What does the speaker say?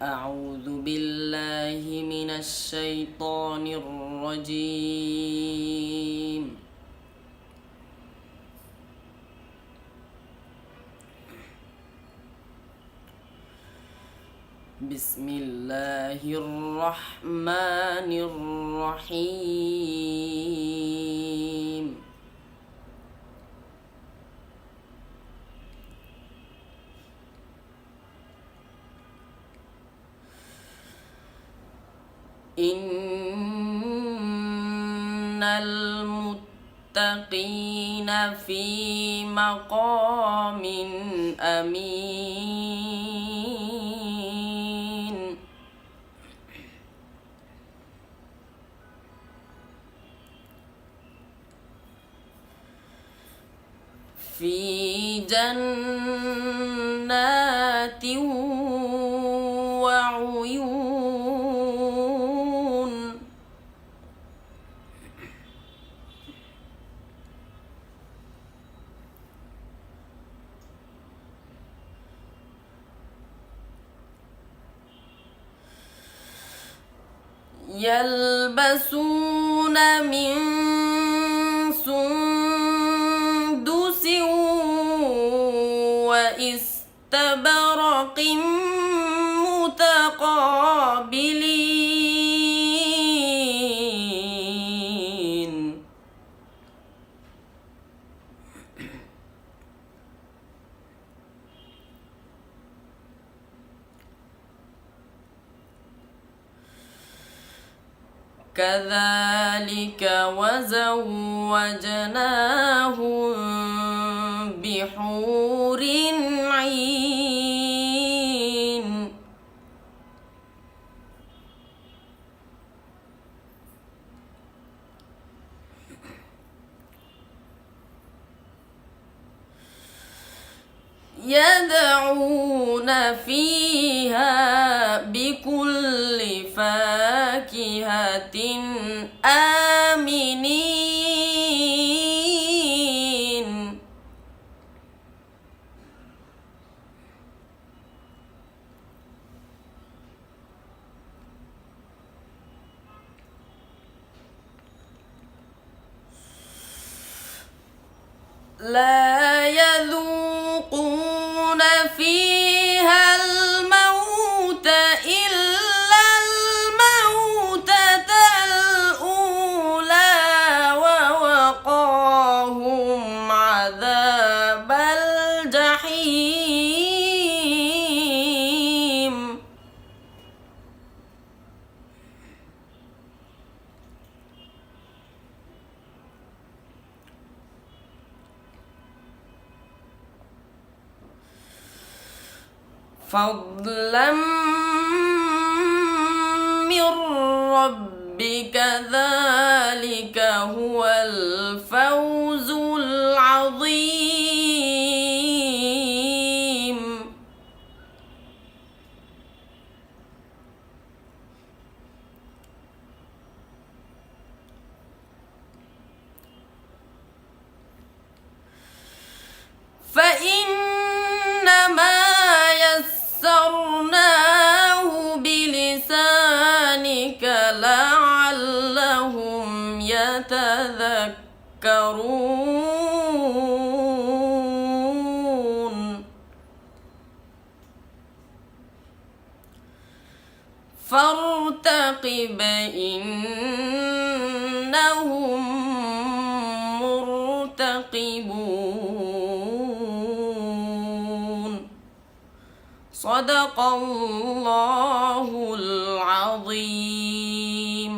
أعوذ بالله من الشيطان الرجيم. بسم الله الرحمن الرحيم. إن المتقين في مقام أمين. في جنات وعيون. يلبسون من سندس واستبرق متقابلين. كذلك وزوجناهم بحور عين. يدعون فيها بكل فاكهة آمنين. لا يذوقون فيها الموت إلا الموتة الأولى ووقاهم عذاب الجحيم. فضلا من ربك ذلك هو الفوز العظيم. فإنما يسرناه بلسانك لعلهم يتذكرون. فارتقب إنهم مرتقبون. صدق الله العظيم.